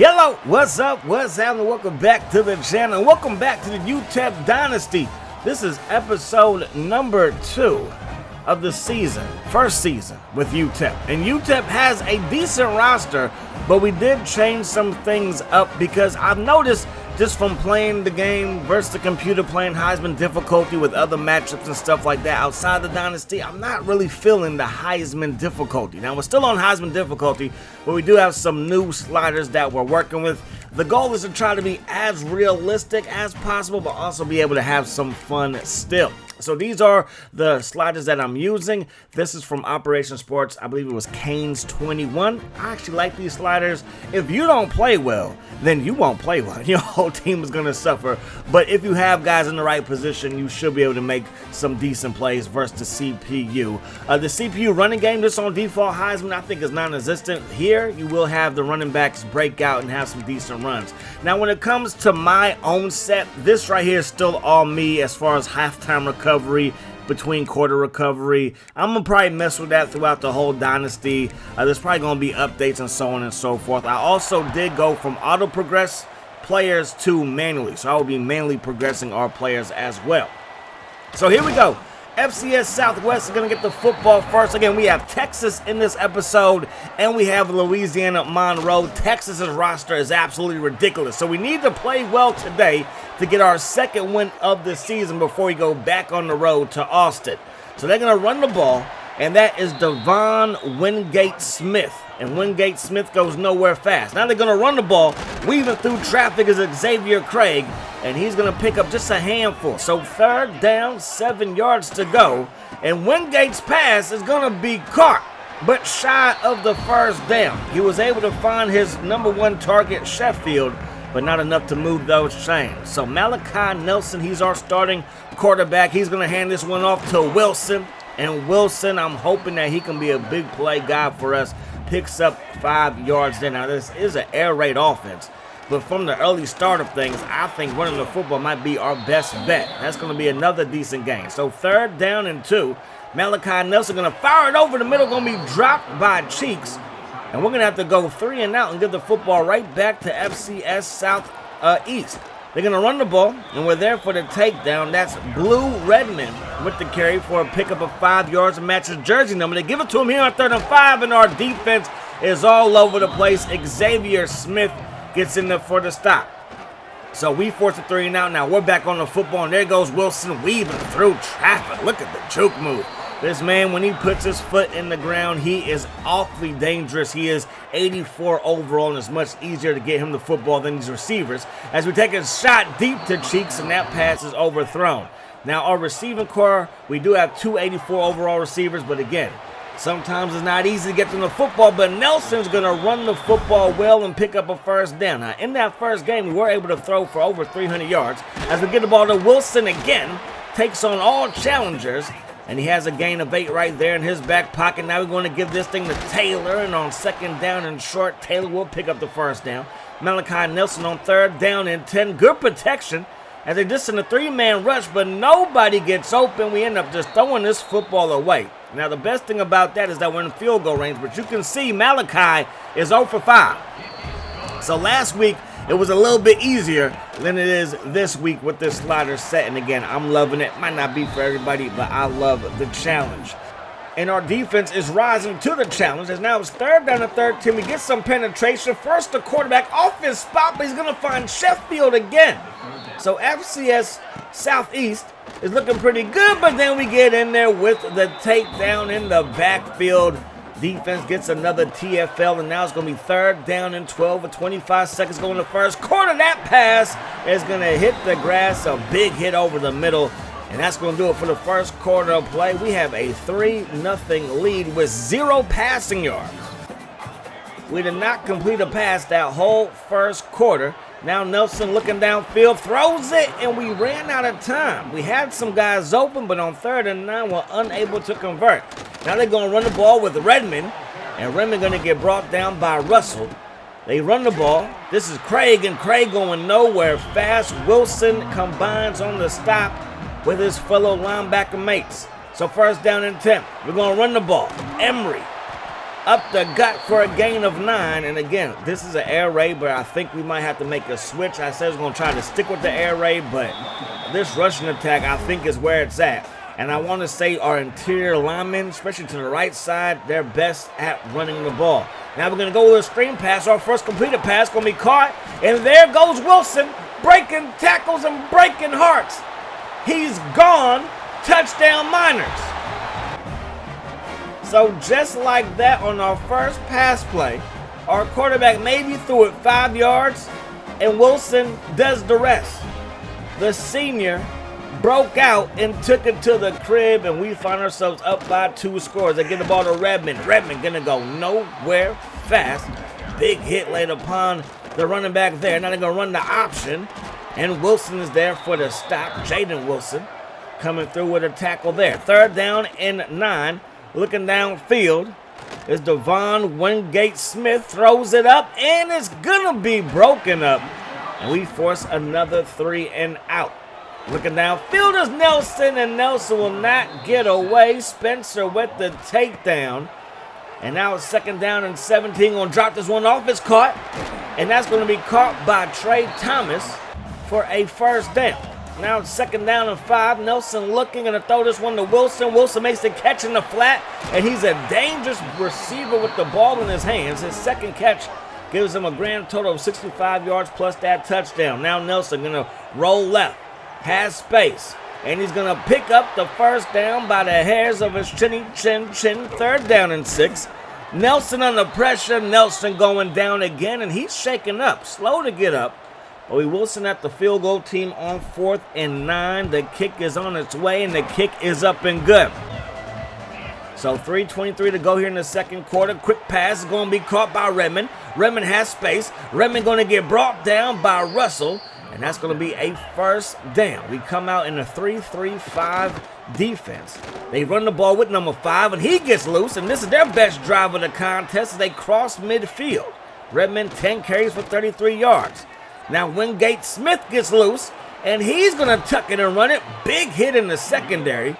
Hello, what's up, what's happening? Welcome back to the channel. Welcome back to the UTEP Dynasty. This is episode number 2 of the season, first season with UTEP. And UTEP has a decent roster, but we did change some things up because I've noticed just from playing the game versus the computer, playing Heisman difficulty with other matchups and stuff like that outside the Dynasty, I'm not really feeling the Heisman difficulty. Now, we're still on Heisman difficulty, but we do have some new sliders that we're working with. The goal is to try to be as realistic as possible, but also be able to have some fun still. So these are the sliders that I'm using. This is from Operation Sports. I believe it was Canes 21. I actually like these sliders. If you don't play well, then you won't play well. Your whole team is going to suffer. But if you have guys in the right position, you should be able to make some decent plays versus the CPU. The CPU running game, just on default Heisman, I think is non-existent. Here, you will have the running backs break out and have some decent runs. Now, when it comes to my own set, this right here is still all me as far as halftime recovery, between quarter recovery. I'm going to probably mess with that throughout the whole Dynasty. There's probably going to be updates and so on and so forth. I also did go from auto progress players to manually. So I will be manually progressing our players as well. So here we go. FCS Southwest is going to get the football first. Again, we have Texas in this episode, and we have Louisiana, Monroe. Texas's roster is absolutely ridiculous. So we need to play well today to get our second win of the season before we go back on the road to Austin. So they're going to run the ball, and that is Devon Wingate Smith. And Wingate Smith goes nowhere fast. Now they're going to run the ball, weaving through traffic is Xavier Craig, and he's going to pick up just a handful. So third down, 7 yards to go, and Wingate's pass is going to be caught, but shy of the first down. He was able to find his number 1 target, Sheffield, but not enough to move those chains. So Malachi Nelson, he's our starting quarterback. He's going to hand this one off to Wilson, and Wilson, I'm hoping that he can be a big play guy for us. Picks up 5 yards there. Now, this is an air raid offense, but from the early start of things, I think running the football might be our best bet. That's going to be another decent game. So third down and 2. Malachi Nelson going to fire it over the middle, going to be dropped by Cheeks, and we're going to have to go 3 and out and give the football right back to FCS Southeast. They're going to run the ball, and we're there for the takedown. That's Blue Redmond with the carry for a pickup of 5 yards and matches jersey number. They give it to him here on 3rd and 5, and our defense is all over the place. Xavier Smith gets in there for the stop. So we force a 3 and out. Now we're back on the football, and there goes Wilson weaving through traffic. Look at the juke move. This man, when he puts his foot in the ground, he is awfully dangerous. He is 84 overall, and it's much easier to get him the football than these receivers. As we take a shot deep to Cheeks, and that pass is overthrown. Now, our receiving core, we do have 2 84 overall receivers, but again, sometimes it's not easy to get them the football, but Nelson's going to run the football well and pick up a first down. Now, in that first game, we were able to throw for over 300 yards. As we get the ball to Wilson again, takes on all challengers, and he has a gain of 8 right there in his back pocket. Now we're going to give this thing to Taylor, and on 2nd down and short, Taylor will pick up the first down. Malachi Nelson on 3rd down and 10. Good protection as they just in a 3-man rush, but nobody gets open. We end up just throwing this football away. Now the best thing about that is that we're in field goal range, but you can see Malachi is 0 for 5. So last week, it was a little bit easier than it is this week with this slider set. And again, I'm loving it. Might not be for everybody, but I love the challenge. And our defense is rising to the challenge. As now it's 3rd down and 13. We get some penetration. First, the quarterback off his spot, but he's going to find Sheffield again. So FCS Southeast is looking pretty good, but then we get in there with the takedown in the backfield. Defense gets another TFL, and now it's going to be 3rd down and 12 with 25 seconds going to first quarter. That pass is going to hit the grass, a big hit over the middle, and that's going to do it for the first quarter of play. We have a 3-0 lead with 0 passing yards. We did not complete a pass that whole first quarter. Now Nelson looking downfield, throws it, and we ran out of time. We had some guys open, but on 3rd and 9, we're unable to convert. Now they're going to run the ball with Redmond, and Redmond going to get brought down by Russell. They run the ball. This is Craig, and Craig going nowhere fast. Wilson combines on the stop with his fellow linebacker mates. So 1st down and 10. We're going to run the ball. Emery up the gut for a gain of 9. And again, this is an air raid, but I think we might have to make a switch. I said I was going to try to stick with the air raid, but this rushing attack, I think, is where it's at. And I want to say our interior linemen, especially to the right side, they're best at running the ball. Now we're going to go with a screen pass. Our first completed pass going to be caught. And there goes Wilson, breaking tackles and breaking hearts. He's gone. Touchdown Miners. So just like that on our first pass play, our quarterback maybe threw it 5 yards, and Wilson does the rest. The senior broke out and took it to the crib, and we find ourselves up by 2 scores. They get the ball to Redmond. Redmond gonna go nowhere fast. Big hit laid upon the running back there. Now they're gonna run the option, and Wilson is there for the stop. Jaden Wilson coming through with a tackle there. 3rd down and 9. Looking downfield is Devon Wingate Smith, throws it up, and it's gonna be broken up. And we force another 3 and out. Looking downfield is Nelson, and Nelson will not get away. Spencer with the takedown. And now it's 2nd down and 17. Gonna drop this one off. It's caught. And that's gonna be caught by Trey Thomas for a 1st down. Now it's 2nd down and 5. Nelson looking, gonna throw this one to Wilson. Wilson makes the catch in the flat, and he's a dangerous receiver with the ball in his hands. His 2nd catch gives him a grand total of 65 yards plus that touchdown. Now Nelson gonna roll left, has space, and he's gonna pick up the 1st down by the hairs of his chinny chin. 3rd down and 6. Nelson under pressure. Nelson going down again, and he's shaking up, slow to get up. Bowie Wilson at the field goal team on 4th and 9. The kick is on its way, and the kick is up and good. So 3:23 to go here in the 2nd quarter. Quick pass is going to be caught by Redmond. Redmond has space. Redmond going to get brought down by Russell, and that's going to be a 1st down. We come out in a 3-3-5 defense. They run the ball with number 5, and he gets loose, and this is their best drive of the contest as they cross midfield. Redmond 10 carries for 33 yards. Now Wingate Smith gets loose, and he's going to tuck it and run it. Big hit in the secondary.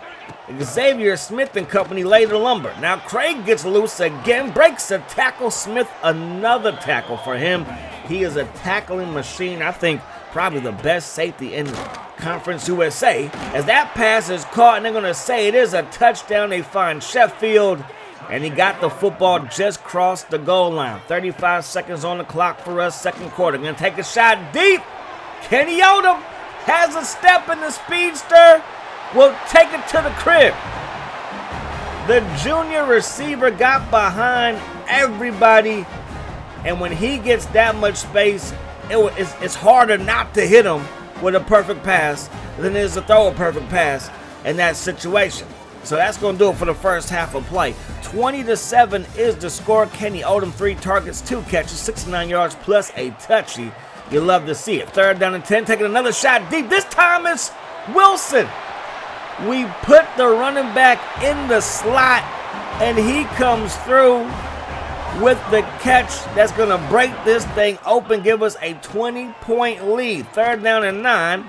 Xavier Smith and company lay the lumber. Now Craig gets loose again, breaks a tackle. Smith, another tackle for him. He is a tackling machine. I think probably the best safety in Conference USA. As that pass is caught, and they're going to say it is a touchdown. They find Sheffield, and he got the football just crossed the goal line. 35 seconds on the clock for us, 2nd quarter. Going to take a shot deep. Kenny Odom has a step in the speedster. Will take it to the crib. The junior receiver got behind everybody, and when he gets that much space, it's harder not to hit him with a perfect pass than it is to throw a perfect pass in that situation. So that's going to do it for the first half of play. 20-7 is the score. Kenny Odom, 3 targets, 2 catches, 69 yards plus a touchy. You love to see it. 3rd down and 10, taking another shot deep. This time it's Wilson. We put the running back in the slot, and he comes through with the catch that's going to break this thing open, give us a 20-point lead. 3rd down and 9.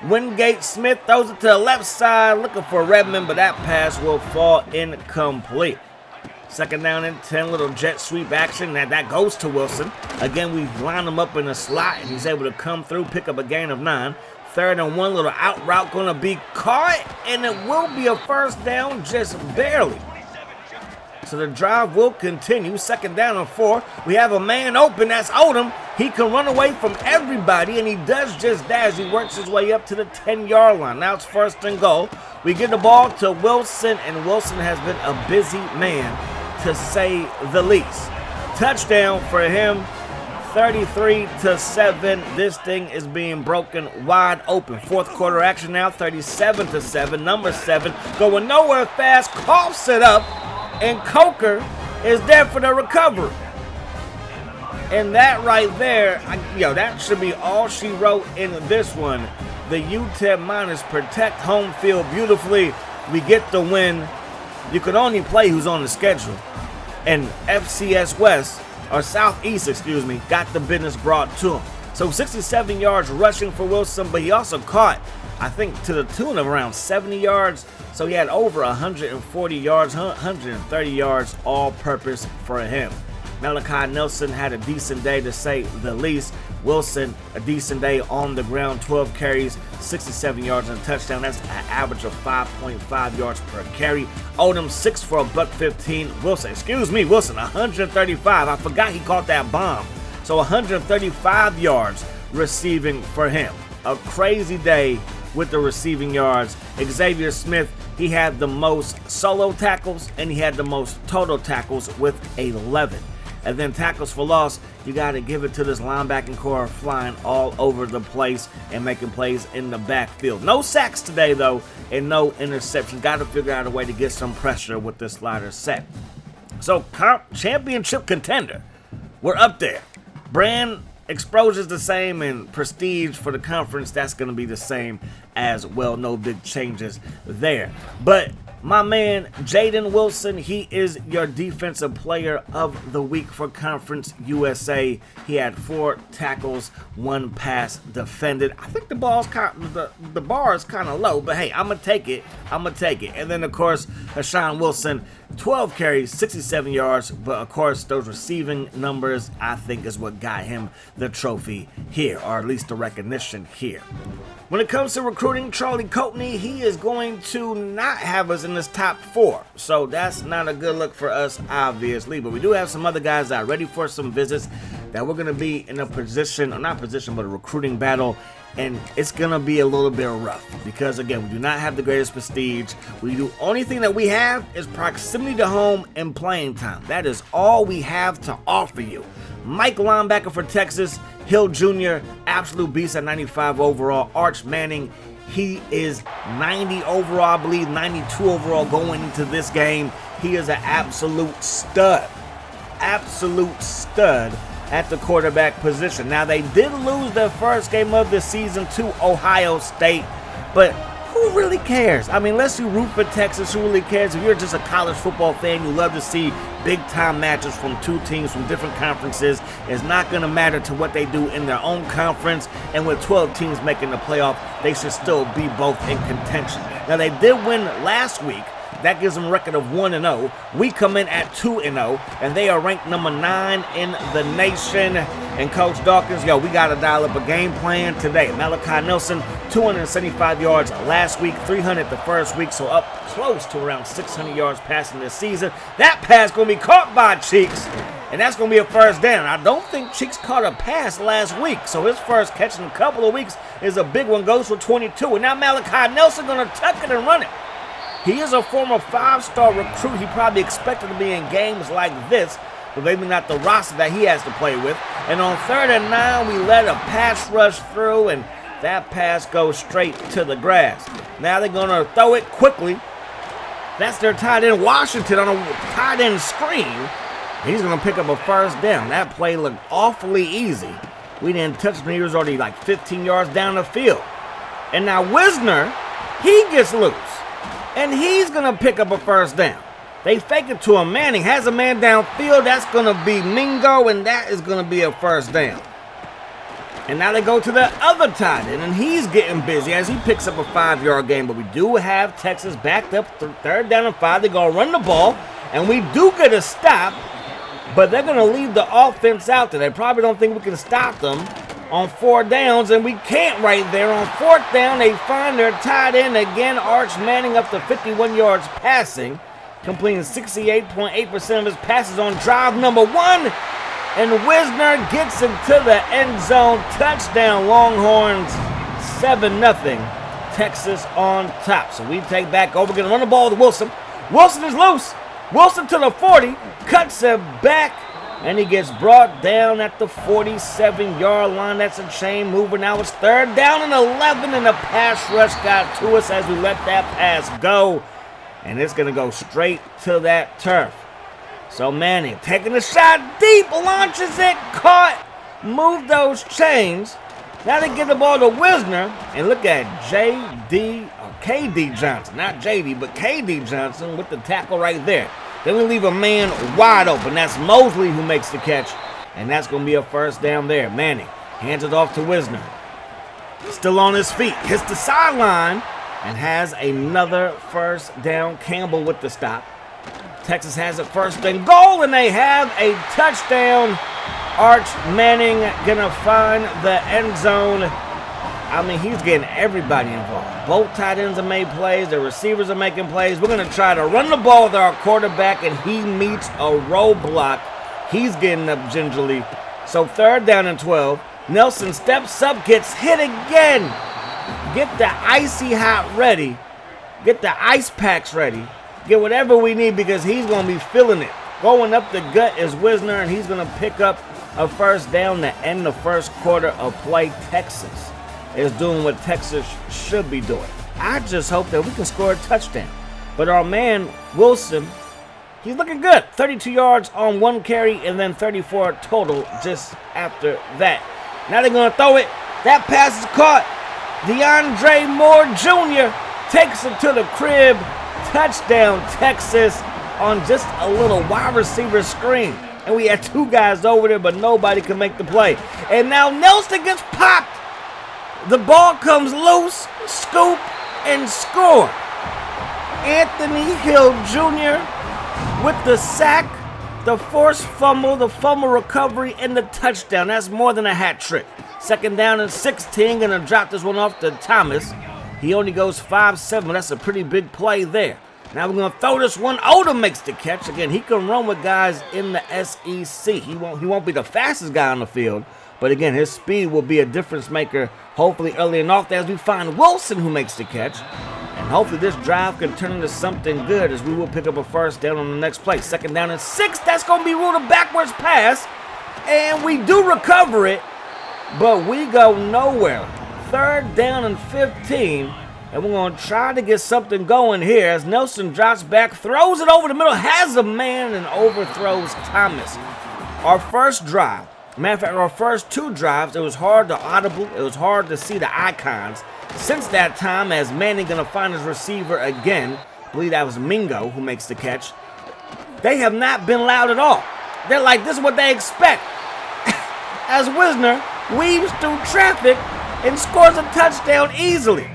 Wingate Smith throws it to the left side, looking for Redmond, but that pass will fall incomplete. 2nd down and 10, little jet sweep action. That goes to Wilson. Again, we line him up in the slot, and he's able to come through, pick up a gain of 9. 3rd and 1, little out route going to be caught, and it will be a 1st down, just barely. So the drive will continue. 2nd down and 4. We have a man open. That's Odom. He can run away from everybody, and he does just that as he works his way up to the 10-yard line. Now it's 1st and goal. We get the ball to Wilson, and Wilson has been a busy man, to say the least. Touchdown for him. 33-7. This thing is being broken wide open. 4th quarter action now. 37-7. Number 7 going nowhere fast. Coughs it up. And Coker is there for the recovery. And that right there, that should be all she wrote in this one. The UTEP Miners protect home field beautifully. We get the win. You can only play who's on the schedule. And FCS West, or Southeast, got the business brought to him. So 67 yards rushing for Wilson, but he also caught I think to the tune of around 70 yards. So he had over 140 yards, 130 yards all-purpose for him. Malachi Nelson had a decent day, to say the least. Wilson, a decent day on the ground, 12 carries, 67 yards and a touchdown. That's an average of 5.5 yards per carry. Odom, 6 for $115. Wilson, 135. I forgot he caught that bomb. So 135 yards receiving for him. A crazy day with the receiving yards. Xavier Smith, he had the most solo tackles and he had the most total tackles with 11. And then tackles for loss, you got to give it to this linebacking core flying all over the place and making plays in the backfield. No sacks today, though, and no interception. Got to figure out a way to get some pressure with this slider set. So, championship contender. We're up there. Brand exposure is the same, and prestige for the conference, that's going to be the same as well. No big changes there. But my man, Jaden Wilson, he is your defensive player of the week for Conference USA. He had 4 tackles, 1 pass defended. I think the bar is kind of low, but hey, I'm going to take it. And then, of course, Hashawn Wilson, 12 carries, 67 yards. But, of course, those receiving numbers, I think, is what got him the trophy here, or at least the recognition here. When it comes to recruiting, Charlie Coatney, he is going to not have us in this top 4. So that's not a good look for us, obviously. But we do have some other guys that are ready for some visits that we're going to be in a position, or not position, but a recruiting battle. And it's going to be a little bit rough because, again, we do not have the greatest prestige. Only thing that we have is proximity to home and playing time. That is all we have to offer you. Mike, linebacker for Texas. Hill Jr., absolute beast at 95 overall. Arch Manning, he is 90 overall, I believe, 92 overall going into this game. He is an absolute stud. Absolute stud at the quarterback position. Now, they did lose their first game of the season to Ohio State, but who really cares? I mean, unless you root for Texas, who really cares? If you're just a college football fan, you love to see big-time matches from 2 teams from different conferences. It's not going to matter to what they do in their own conference, and with 12 teams making the playoff, they should still be both in contention. Now, they did win last week. That gives them a record of 1-0. We come in at 2-0, and they are ranked number 9 in the nation. And Coach Dawkins, we got to dial up a game plan today. Malachi Nelson, 275 yards last week, 300 the first week, so up close to around 600 yards passing this season. That pass going to be caught by Cheeks, and that's going to be a first down. I don't think Cheeks caught a pass last week, so his first catch in a couple of weeks is a big one, goes for 22. And now Malachi Nelson going to tuck it and run it. He is a former 5-star recruit. He probably expected to be in games like this, but maybe not the roster that he has to play with. And on 3rd and 9, we let a pass rush through, and that pass goes straight to the grass. Now they're going to throw it quickly. That's their tight end, Washington, on a tight end screen. He's going to pick up a first down. That play looked awfully easy. We didn't touch him. He was already like 15 yards down the field. And now Wisner, he gets loose. And he's going to pick up a first down. They fake it to him. Manning has a man downfield. That's going to be Mingo, and that is going to be a first down. And now they go to the other tight end, and he's getting busy as he picks up a 5-yard gain. But we do have Texas backed up 3rd down and 5. They're going to run the ball, and we do get a stop, but they're going to leave the offense out there. They probably don't think we can stop them on 4 downs, and we can't right there. On 4th down, they find their tight end again, Arch Manning, up to 51 yards passing, completing 68.8% of his passes on drive number 1, and Wisner gets into the end zone. Touchdown, Longhorns, 7-0, Texas on top. So we take back over, going to run the ball to Wilson. Wilson is loose. Wilson to the 40, cuts it back, and he gets brought down at the 47-yard line. That's a chain mover. Now it's 3rd down and 11, and the pass rush got to us as we let that pass go. And it's going to go straight to that turf. So Manning taking a shot deep, launches it, caught, moved those chains. Now they give the ball to Wisner, and look at KD Johnson. Not JD, but KD Johnson with the tackle right there. Then we leave a man wide open. That's Mosley who makes the catch, and that's going to be a first down there. Manning hands it off to Wisner. Still on his feet, hits the sideline, and has another first down. Campbell with the stop. Texas has it first and goal, and they have a touchdown. Arch Manning gonna find the end zone. I mean, he's getting everybody involved. Both tight ends have made plays. The receivers are making plays. We're gonna try to run the ball with our quarterback, and he meets a roadblock. He's getting up gingerly. So 3rd down and 12. Nelson steps up, gets hit again. Get the icy hot ready. Get the ice packs ready. Get whatever we need because he's going to be feeling it. Going up the gut is Wisner, and he's going to pick up a first down to end the first quarter of play. Texas is doing what Texas should be doing. I just hope that we can score a touchdown. But our man, Wilson, he's looking good. 32 yards on 1 carry and then 34 total just after that. Now they're going to throw it. That pass is caught. DeAndre Moore Jr. takes it to the crib. Touchdown, Texas, on just a little wide receiver screen. And we had 2 guys over there, but nobody can make the play. And now Nelson gets popped. The ball comes loose, scoop, and score. Anthony Hill Jr. with the sack, the forced fumble, the fumble recovery, and the touchdown. That's more than a hat trick. 2nd down and 16. Gonna drop this one off to Thomas. He only goes 5-7. That's a pretty big play there. Now we're going to throw this one. Odom makes the catch. Again, he can run with guys in the SEC. He won't be the fastest guy on the field. But again, his speed will be a difference maker, hopefully early and often, as we find Wilson who makes the catch. And hopefully this drive can turn into something good as we will pick up a first down on the next play. 2nd down and 6. That's going to be ruled a backwards pass. And we do recover it, but we go nowhere. 3rd down and 15. And we're going to try to get something going here as Nelson drops back, throws it over the middle, has a man, and overthrows Thomas. Our first drive, matter of fact, our first 2 drives, it was hard to audible. It was hard to see the icons. Since that time, as Manning going to find his receiver again, I believe that was Mingo who makes the catch, they have not been loud at all. They're like, this is what they expect. As Wisner weaves through traffic and scores a touchdown easily.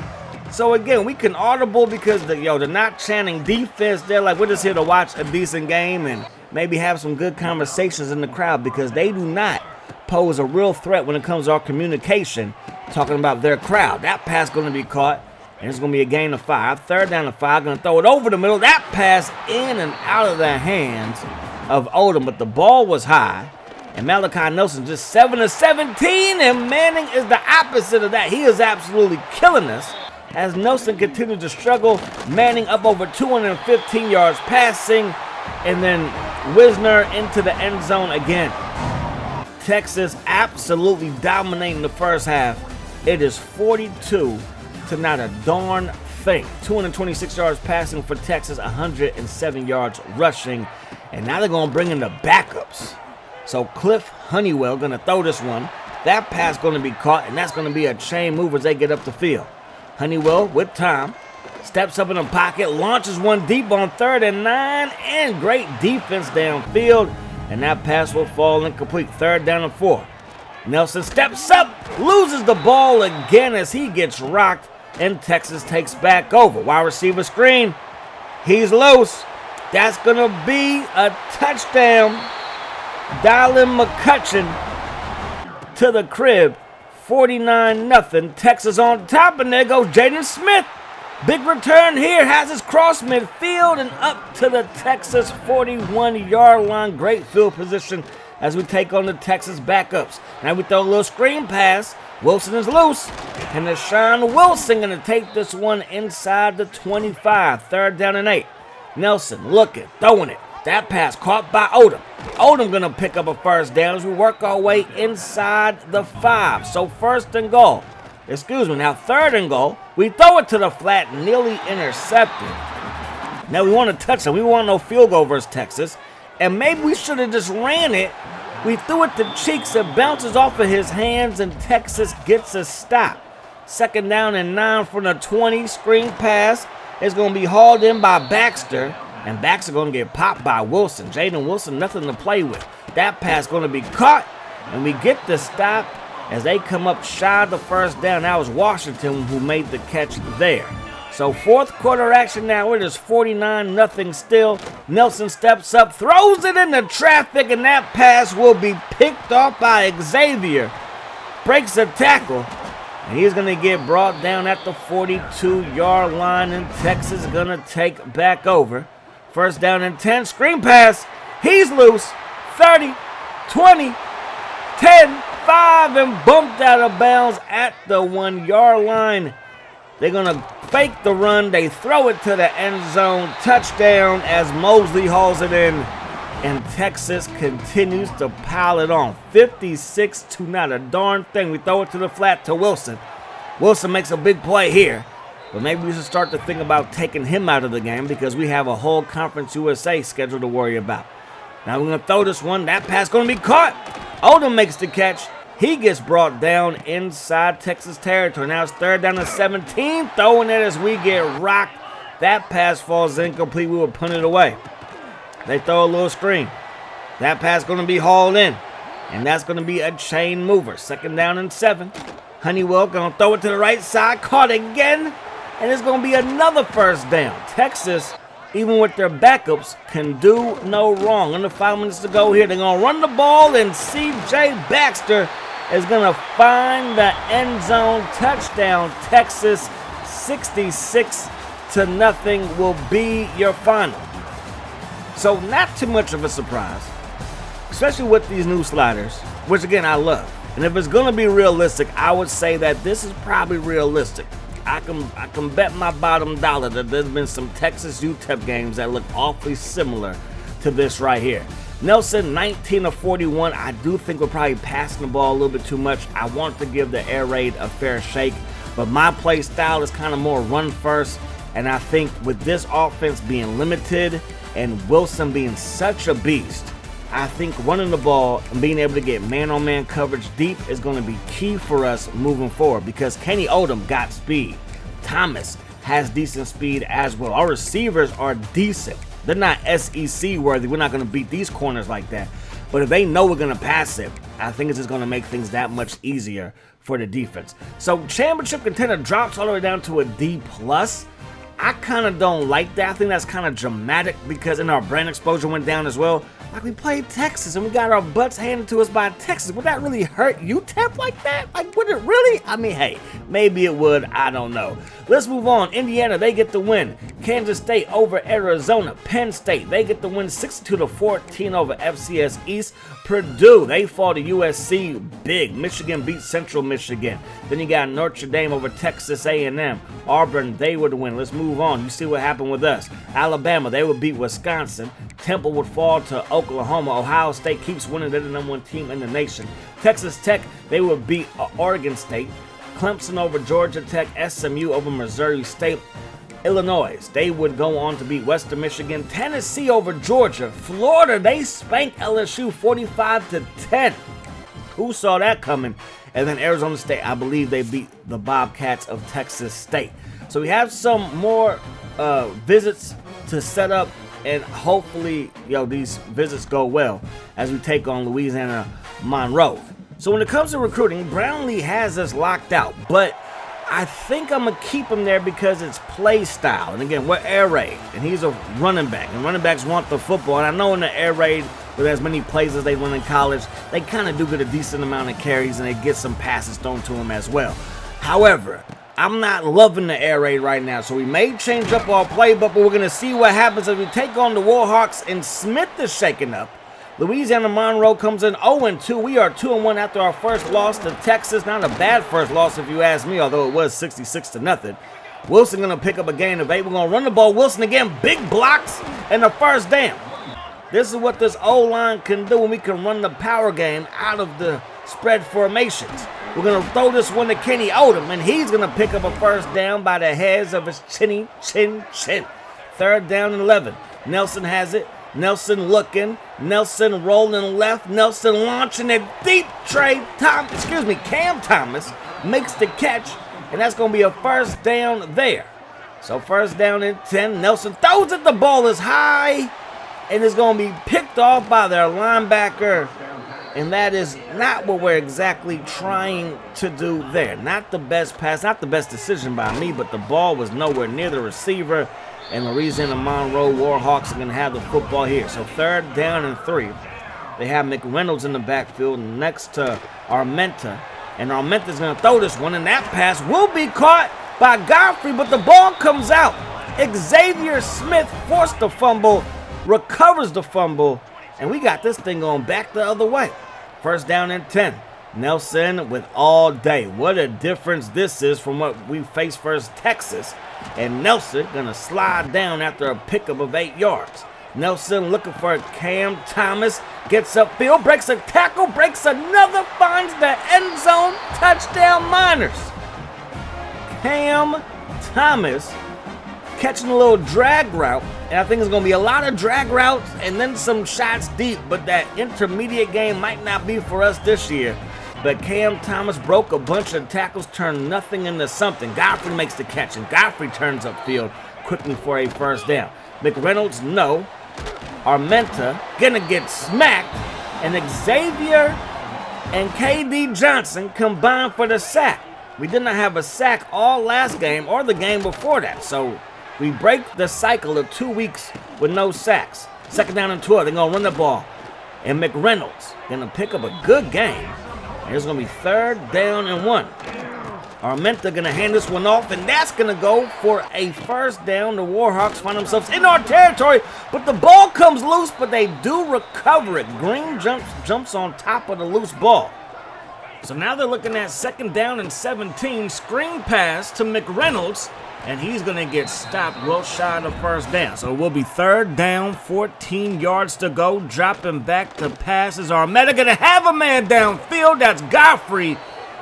So again, we can audible because they're not chanting defense. They're like, we're just here to watch a decent game and maybe have some good conversations in the crowd because they do not pose a real threat when it comes to our communication, talking about their crowd. That pass going to be caught, and it's going to be a gain of 5. 3rd down and 5, going to throw it over the middle. That pass in and out of the hands of Odom, but the ball was high. And Malachi Nelson just 7-17, and Manning is the opposite of that. He is absolutely killing us. As Nelson continues to struggle, Manning up over 215 yards passing, and then Wisner into the end zone again. Texas absolutely dominating the first half. It is 42 to not a darn thing. 226 yards passing for Texas, 107 yards rushing, and now they're going to bring in the backups. So Cliff Honeywell going to throw this one. That pass going to be caught, and that's going to be a chain move as they get up the field. Honeywell with time, steps up in the pocket, launches one deep on 3rd and 9, and great defense downfield, and that pass will fall incomplete. 3rd down and 4. Nelson steps up, loses the ball again as he gets rocked, and Texas takes back over. Wide receiver screen, he's loose. That's going to be a touchdown. Dylan McCutcheon to the crib. 49-0. Texas on top, and there goes Jaden Smith. Big return here, has his cross midfield and up to the Texas 41-yard line. Great field position as we take on the Texas backups. Now we throw a little screen pass. Wilson is loose, and Deshaun Wilson going to take this one inside the 25. 3rd down and 8. Nelson looking, throwing it. That pass caught by Odom. Odom going to pick up a first down as we work our way inside the 5. So 1st and goal. Now 3rd and goal. We throw it to the flat, nearly intercepted. Now we want to touch it. We want no field goal versus Texas. And maybe we should have just ran it. We threw it to Cheeks. It bounces off of his hands, and Texas gets a stop. 2nd down and 9 from the 20. Screen pass is going to be hauled in by Baxter. And Baxter going to get popped by Wilson. Jaden Wilson, nothing to play with. That pass going to be caught, and we get the stop, as they come up shy of the first down. That was Washington who made the catch there. So fourth quarter action now. It is 49-0 still. Nelson steps up, throws it into traffic, and that pass will be picked off by Xavier. Breaks a tackle, and he's going to get brought down at the 42-yard line, and Texas is going to take back over. First down and 10. Screen pass. He's loose. 30, 20, 10, 5, and bumped out of bounds at the 1-yard line. They're going to fake the run. They throw it to the end zone. Touchdown as Mosley hauls it in. And Texas continues to pile it on. 56 to not a darn thing. We throw it to the flat to Wilson. Wilson makes a big play here. But maybe we should start to think about taking him out of the game because we have a whole Conference USA schedule to worry about. Now we're going to throw this one. That pass going to be caught. Odom makes the catch. He gets brought down inside Texas territory. Now it's third down and 17. Throwing it as we get rocked. That pass falls incomplete. We will punt it away. They throw a little screen. That pass going to be hauled in. And that's going to be a chain mover. Second down and 7. Honeywell going to throw it to the right side. Caught again. And it's going to be another first down. Texas, even with their backups, can do no wrong. Under 5 minutes to go here. They're going to run the ball. And C.J. Baxter is going to find the end zone. Touchdown. Texas 66-0 will be your final. So not too much of a surprise, especially with these new sliders, which again I love. And if it's going to be realistic, I would say that this is probably realistic. I can bet my bottom dollar that there's been some Texas UTEP games that look awfully similar to this right here. Nelson, 19 of 41. I do think we're probably passing the ball a little bit too much. I want to give the air raid a fair shake, but my play style is kind of more run first. And I think with this offense being limited and Wilson being such a beast, I think running the ball and being able to get man-on-man coverage deep is going to be key for us moving forward because Kenny Odom got speed. Thomas has decent speed as well. Our receivers are decent. They're not SEC worthy. We're not going to beat these corners like that. But if they know we're going to pass it, I think it's just going to make things that much easier for the defense. So championship contender drops all the way down to a D+. I kind of don't like that. I think that's kind of dramatic because in our brand exposure went down as well. Like we played Texas and we got our butts handed to us by Texas. Would that really hurt UTEP like that? Like, would it really? I mean, hey, maybe it would. I don't know. Let's move on. Indiana, they get the win. Kansas State over Arizona. Penn State, they get the win 62-14 over FCS East. Purdue, they fall to USC big. Michigan beat Central Michigan. Then you got Notre Dame over Texas A&M. Auburn, they would win. Let's move on. You see what happened with us. Alabama, they would beat Wisconsin. Temple would fall to Oklahoma. Ohio State keeps winning. They're the #1 team in the nation. Texas Tech, they would beat Oregon State. Clemson over Georgia Tech. SMU over Missouri State. Illinois, they would go on to beat Western Michigan. Tennessee over Georgia. Florida, they spanked LSU 45-10. Who saw that coming? And then Arizona State, I believe they beat the Bobcats of Texas State. So we have some more visits to set up, and hopefully, these visits go well as we take on Louisiana Monroe. So when it comes to recruiting, Brownlee has us locked out, but I think I'm going to keep him there because it's play style. And again, we're air raid, and he's a running back, and running backs want the football. And I know in the air raid, with as many plays as they run in college, they kind of do get a decent amount of carries, and they get some passes thrown to them as well. However, I'm not loving the air raid right now, so we may change up our playbook, but we're going to see what happens as we take on the Warhawks, and Smith is shaking up. Louisiana Monroe comes in 0-2. We are 2-1 after our first loss to Texas. Not a bad first loss if you ask me, although it was 66-0. Wilson going to pick up a gain of 8. We're going to run the ball. Wilson again, big blocks, and the first down. This is what this O-line can do when we can run the power game out of the spread formations. We're going to throw this one to Kenny Odom, and he's going to pick up a first down by the hairs of his chin. Third down and 11. Nelson has it. Nelson looking. Nelson rolling left. Nelson launching it deep. Cam Thomas makes the catch, and that's going to be a first down there. So first down and 10. Nelson throws it. The ball is high, and it's going to be picked off by their linebacker, And that is not what we're exactly trying to do there. Not the best pass, not the best decision by me, but the ball was nowhere near the receiver. And Louisiana Monroe Warhawks are going to have the football here. So 3rd down and 3. They have McReynolds in the backfield next to Armenta. And Armenta's going to throw this one, and that pass will be caught by Godfrey, but the ball comes out. Xavier Smith forced the fumble, recovers the fumble, and we got this thing going back the other way. 1st down and 10. Nelson with all day. What a difference this is from what we faced versus Texas. And Nelson going to slide down after a pickup of 8 yards. Nelson looking for Cam Thomas. Gets upfield, breaks a tackle, breaks another, finds the end zone. Touchdown Miners. Cam Thomas catching a little drag route. And I think it's going to be a lot of drag routes and then some shots deep. But that intermediate game might not be for us this year. But Cam Thomas broke a bunch of tackles, turned nothing into something. Godfrey makes the catch, and Godfrey turns upfield quickly for a 1st down. McReynolds, no. Armenta gonna get smacked, and Xavier and KD Johnson combined for the sack. We did not have a sack all last game or the game before that, so we break the cycle of 2 weeks with no sacks. 2nd down and 12, they're gonna run the ball, and McReynolds gonna pick up a good game. And it's gonna be 3rd down and 1. Armenta gonna hand this one off, and that's gonna go for a 1st down. The Warhawks find themselves in our territory, but the ball comes loose, but they do recover it. Green jumps on top of the loose ball. So now they're looking at 2nd down and 17. Screen pass to McReynolds, and he's gonna get stopped well shy of the 1st down. So it will be 3rd down, 14 yards to go. Dropping back to passes. Armenta gonna have a man downfield. That's Godfrey.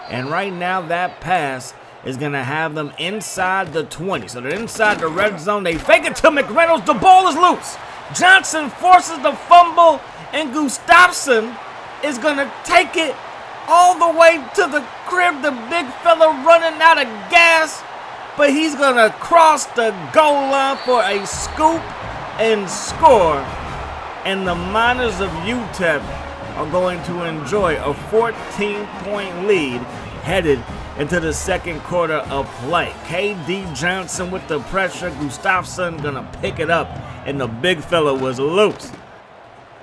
And right now, that pass is going to have them inside the 20. So they're inside the red zone. They fake it to McReynolds. The ball is loose. Johnson forces the fumble, and Gustafson is going to take it all the way to the crib. The big fella running out of gas, but he's going to cross the goal line for a scoop and score. And the Miners of UTEP are going to enjoy a 14-point lead headed into the 2nd quarter of play. KD Johnson with the pressure. Gustafson gonna pick it up, and the big fella was loose.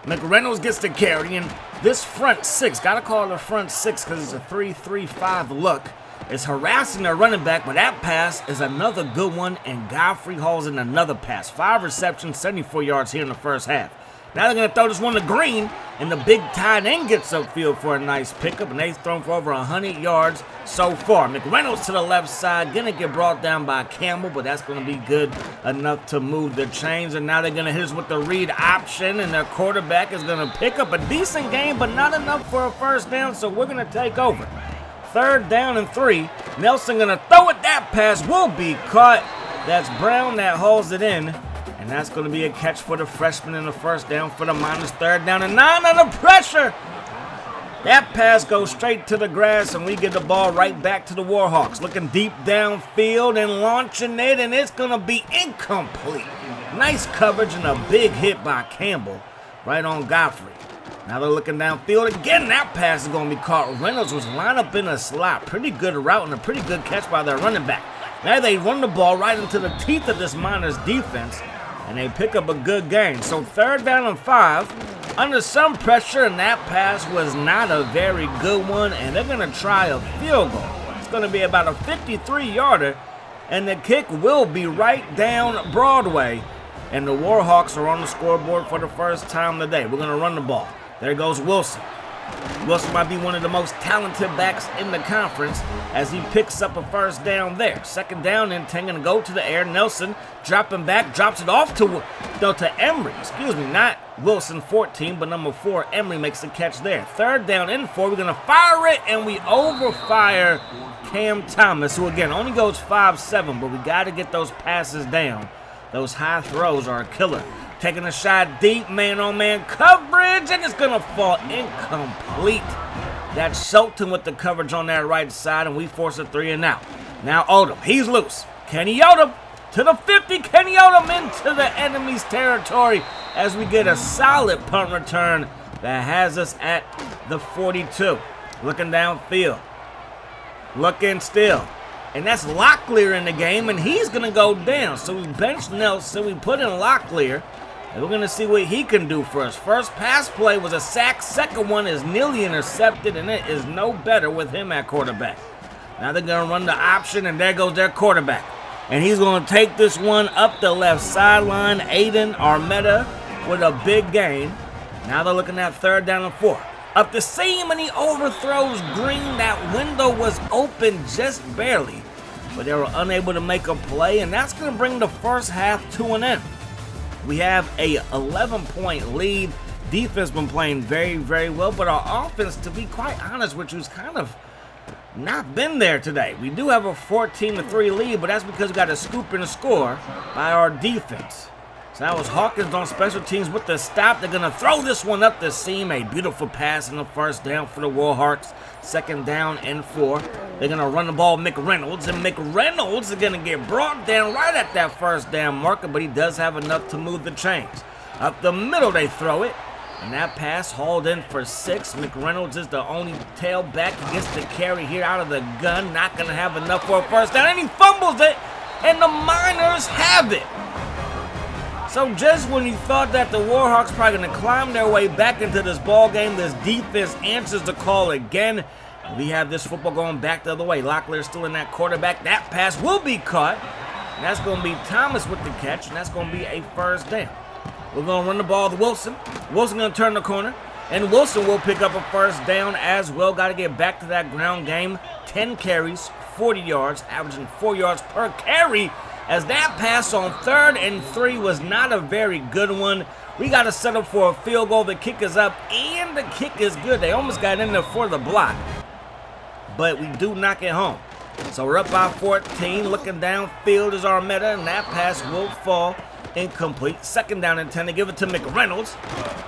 McReynolds gets the carry, and this front 6, gotta call it a front 6 because it's a 3-3-5 look, is harassing their running back, but that pass is another good one, and Godfrey hauls in another pass. 5 receptions, 74 yards here in the 1st half. Now they're going to throw this one to Green, and the big tight end gets upfield for a nice pickup, and they've thrown for over 100 yards so far. McReynolds to the left side, going to get brought down by Campbell, but that's going to be good enough to move the chains, and now they're going to hit us with the read option, and their quarterback is going to pick up a decent game, but not enough for a 1st down, so we're going to take over. 3rd down and 3. Nelson going to throw it. That pass will be caught. That's Brown that hauls it in. And that's going to be a catch for the freshman in the 1st down for the Miners. 3rd down and 9 under pressure. That pass goes straight to the grass, and we get the ball right back to the Warhawks. Looking deep downfield and launching it, and it's going to be incomplete. Nice coverage and a big hit by Campbell right on Godfrey. Now they're looking downfield again. That pass is going to be caught. Reynolds was lined up in a slot. Pretty good route and a pretty good catch by their running back. Now they run the ball right into the teeth of this Miners defense, and they pick up a good gain. So 3rd down and 5, under some pressure, and that pass was not a very good one, and they're going to try a field goal. It's going to be about a 53-yarder, and the kick will be right down Broadway, and the Warhawks are on the scoreboard for the first time today. We're going to run the ball. There goes Wilson. Wilson might be one of the most talented backs in the conference as he picks up a 1st down there. 2nd down and 10, going to go to the air. Nelson dropping back, drops it off to Emery. Not Wilson 14, but number 4, Emery makes the catch there. 3rd down and 4, we're going to fire it, and we overfire Cam Thomas, who again only goes 5'7", but we got to get those passes down. Those high throws are a killer. Taking a shot deep, man-on-man coverage, and it's going to fall incomplete. That's Shelton with the coverage on that right side, and we force a 3 and out. Now Odom, he's loose. Kenny Odom to the 50. Kenny Odom into the enemy's territory as we get a solid punt return that has us at the 42. Looking downfield. Looking still. And that's Locklear in the game, and he's going to go down. So we benched Nelson. We put in Locklear. And we're going to see what he can do for us. First pass play was a sack. Second one is nearly intercepted, and it is no better with him at quarterback. Now they're going to run the option, and there goes their quarterback. And he's going to take this one up the left sideline. Aiden Armetta with a big gain. Now they're looking at 3rd down and 4. Up the seam, and he overthrows Green. That window was open just barely, but they were unable to make a play, and that's going to bring the first half to an end. We have a 11-point lead. Defense been playing very, very well, but our offense, to be quite honest with you, has kind of not been there today. We do have a 14-3 lead, but that's because we got a scoop and a score by our defense. So that was Hawkins on special teams with the stop. They're going to throw this one up the seam. A beautiful pass in the first down for the Warhawks. 2nd down and 4. They're going to run the ball McReynolds, and McReynolds is going to get brought down right at that 1st down marker, but he does have enough to move the chains. Up the middle they throw it, and that pass hauled in for 6. McReynolds is the only tailback. He gets the carry here out of the gun. Not going to have enough for a 1st down, and he fumbles it, and the Miners have it. So just when you thought that the Warhawks probably going to climb their way back into this ball game, this defense answers the call again. We have this football going back the other way. Locklear still in that quarterback. That pass will be caught. And that's going to be Thomas with the catch, and that's going to be a 1st down. We're going to run the ball to Wilson. Wilson going to turn the corner, and Wilson will pick up a 1st down as well. Got to get back to that ground game. 10 carries, 40 yards, averaging 4 yards per carry. As that pass on 3rd and 3 was not a very good one. We got to settle for a field goal. The kick is up, and the kick is good. They almost got in there for the block, but we do knock it home. So we're up by 14. Looking downfield is Armetta, and that pass will fall incomplete. 2nd down and 10. They give it to McReynolds,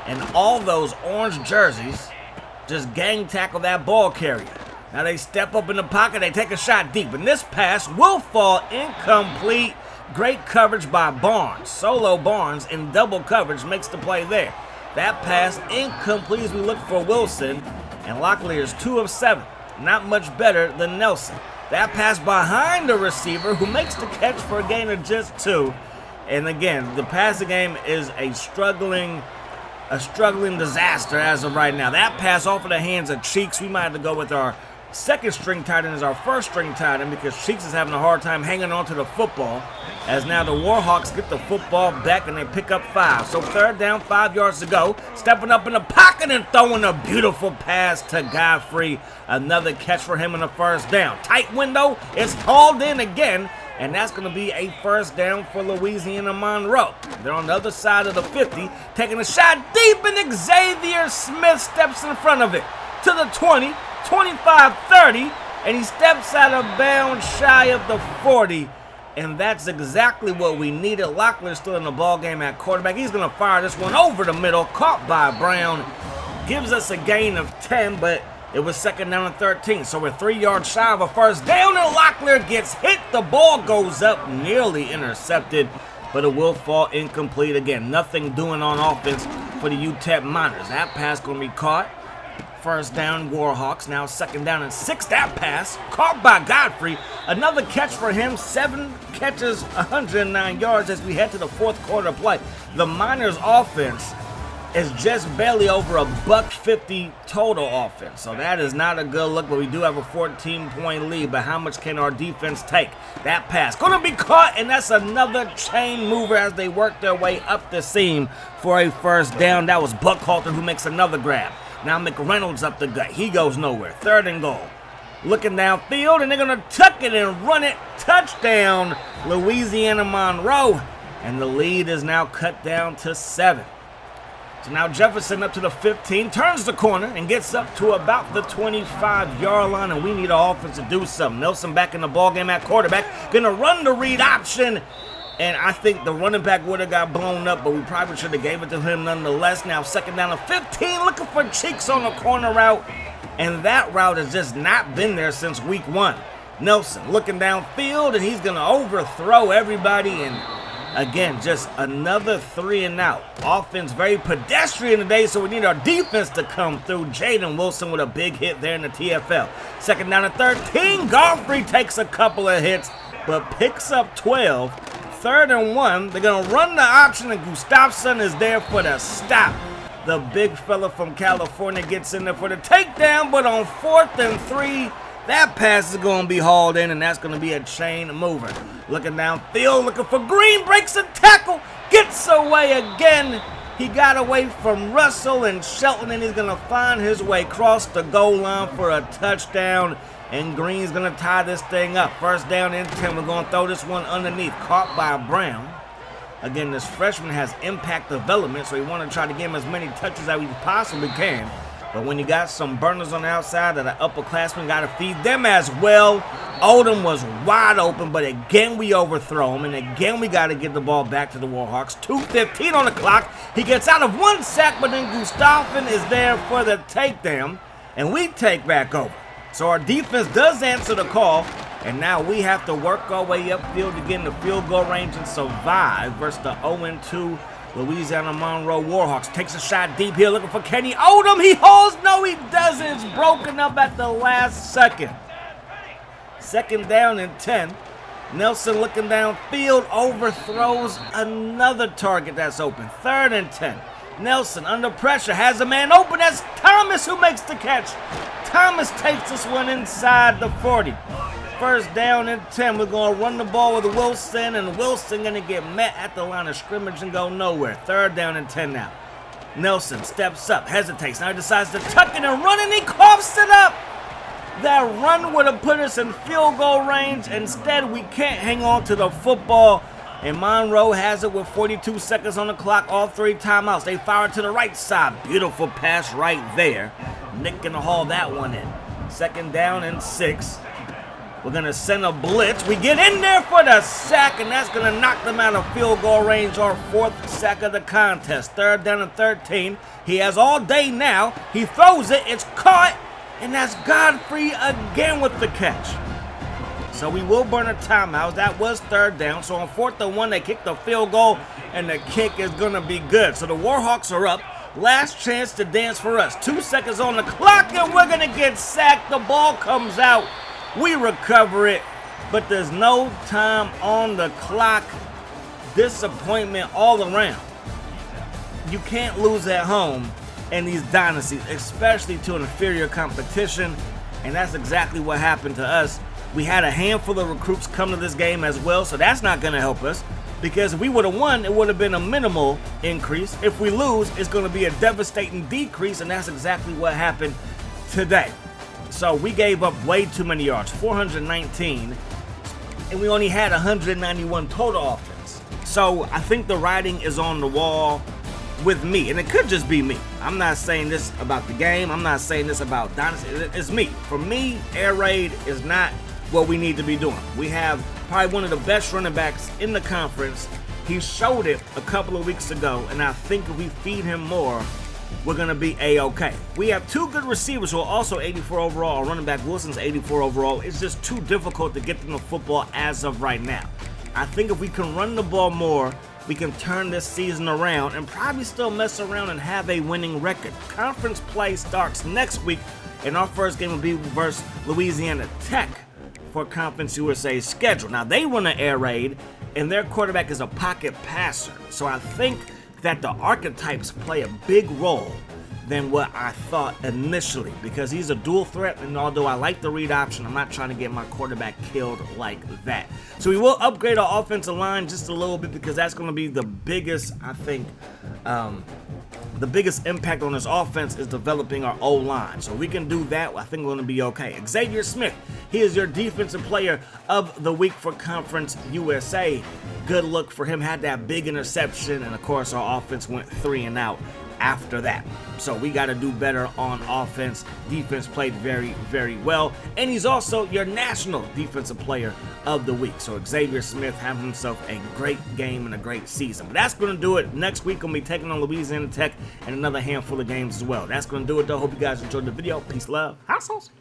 and all those orange jerseys just gang tackle that ball carrier. Now they step up in the pocket, they take a shot deep, and this pass will fall incomplete. Great coverage by Barnes. Solo Barnes in double coverage makes the play there. That pass incomplete as we look for Wilson, and Locklear is 2 of 7. Not much better than Nelson. That pass behind the receiver who makes the catch for a gain of just 2. And again, the passing game is a struggling disaster as of right now. That pass off of the hands of Cheeks. We might have to go with our 2nd string tight end as our 1st string tight end because Cheeks is having a hard time hanging on to the football. As now the Warhawks get the football back and they pick up 5. So 3rd down, 5 yards to go. Stepping up in the pocket and throwing a beautiful pass to Godfrey. Another catch for him in the 1st down. Tight window. It's hauled in again. And that's going to be a 1st down for Louisiana Monroe. They're on the other side of the 50, taking a shot deep, and Xavier Smith steps in front of it to the 20, 25, 30, and he steps out of bounds shy of the 40. And that's exactly what we needed. Locklear still in the ball game at quarterback. He's going to fire this one over the middle, caught by Brown. Gives us a gain of 10, but it was 2nd down and 13, so we're 3 yards shy of a 1st down, and Locklear gets hit. The ball goes up, nearly intercepted, but it will fall incomplete again. Nothing doing on offense for the UTEP Miners. That pass going to be caught. 1st down, Warhawks. Now 2nd down and 6. That pass caught by Godfrey. Another catch for him. 7 catches, 109 yards as we head to the 4th quarter play. The Miners' offense is just barely over a $150 total offense. So that is not a good look, but we do have a 14-point lead. But how much can our defense take? That pass going to be caught, and that's another chain mover as they work their way up the seam for a 1st down. That was Buckhalter who makes another grab. Now McReynolds up the gut. He goes nowhere. 3rd and goal. Looking downfield, and they're going to tuck it and run it. Touchdown, Louisiana Monroe. And the lead is now cut down to 7. So now Jefferson up to the 15, turns the corner and gets up to about the 25-yard line, and we need our offense to do something. Nelson back in the ballgame at quarterback, going to run the read option, and I think the running back would have got blown up, but we probably should have gave it to him nonetheless. Now 2nd down and 15, looking for Cheeks on the corner route, and that route has just not been there since week 1. Nelson looking downfield, and he's going to overthrow everybody, and Again, just another 3 and out. Offense very pedestrian today, so we need our defense to come through. Jaden Wilson with a big hit there in the TFL. Second down and 13. Godfrey takes a couple of hits, but picks up 12. Third and 1. They're going to run the option, and Gustafson is there for the stop. The big fella from California gets in there for the takedown, but on 4th and 3, that pass is going to be hauled in, and that's going to be a chain mover. Looking downfield, looking for Green, breaks a tackle, gets away again. He got away from Russell and Shelton, and he's going to find his way across the goal line for a touchdown, and Green's going to tie this thing up. First down and 10. We're going to throw this one underneath, caught by Brown. Again, this freshman has impact development, so we want to try to give him as many touches as we possibly can. But when you got some burners on the outside that are upperclassmen, got to feed them as well. Odom was wide open, but again we overthrow him, and again we got to get the ball back to the Warhawks. 2:15 on the clock. He gets out of 1 sack, but then Gustafson is there for the takedown, and we take back over. So our defense does answer the call, and now we have to work our way upfield to get in the field goal range and survive versus the 0-2 Louisiana Monroe Warhawks. Takes a shot deep here looking for Kenny Odom. He holds. No, he doesn't. It's broken up at the last second. Second down and 10. Nelson looking downfield, overthrows another target that's open. Third and 10. Nelson under pressure, has a man open. That's Thomas who makes the catch. Thomas takes this one inside the 40. First down and 10. We're going to run the ball with Wilson, and Wilson going to get met at the line of scrimmage and go nowhere. Third down and 10 now. Nelson steps up, hesitates. Now he decides to tuck it and run, and he coughs it up. That run would have put us in field goal range. Instead, we can't hang on to the football, and Monroe has it with 42 seconds on the clock, all 3 timeouts. They fire it to the right side. Beautiful pass right there. Nick gonna haul that one in. Second down and 6. We're going to send a blitz. We get in there for the sack, and that's going to knock them out of field goal range. Our 4th sack of the contest. Third down and 13. He has all day now. He throws it. It's caught, and that's Godfrey again with the catch. So we will burn a timeout. That was third down. So on 4th and 1, they kick the field goal, and the kick is going to be good. So the Warhawks are up. Last chance to dance for us. 2 seconds on the clock, and we're going to get sacked. The ball comes out. We recover it, but there's no time on the clock. Disappointment all around. You can't lose at home in these dynasties, especially to an inferior competition, and that's exactly what happened to us. We had a handful of recruits come to this game as well, so that's not going to help us, because if we would have won, it would have been a minimal increase. If we lose, it's going to be a devastating decrease, and that's exactly what happened today. So we gave up way too many yards, 419, and we only had 191 total offense. So I think the writing is on the wall with me, and it could just be me. I'm not saying this about the game. I'm not saying this about Dynasty. It's me. For me, air raid is not what we need to be doing. We have probably one of the best running backs in the conference. He showed it a couple of weeks ago, and I think if we feed him more, we're going to be A-okay. We have 2 good receivers who are also 84 overall. Our running back Wilson's 84 overall. It's just too difficult to get them the football as of right now. I think if we can run the ball more, we can turn this season around and probably still mess around and have a winning record. Conference play starts next week, and our first game will be versus Louisiana Tech for Conference USA's schedule. Now, they run an air raid, and their quarterback is a pocket passer. So I think that the archetypes play a big role than what I thought initially, because he's a dual threat, and although I like the read option, I'm not trying to get my quarterback killed like that. So we will upgrade our offensive line just a little bit, because that's going to be the biggest, I think, the biggest impact on this offense is developing our O-line. So we can do that. I think we're going to be okay. Xavier Smith, he is your defensive player of the week for Conference USA. Good look for him. Had that big interception, and of course our offense went 3 and out after that. So we got to do better on offense. Defense played very, very well. And he's also your national defensive player of the week. So Xavier Smith having himself a great game and a great season. But that's going to do it. Next week, we'll be taking on Louisiana Tech and another handful of games as well. That's going to do it, though. Hope you guys enjoyed the video. Peace, love, hot sauce.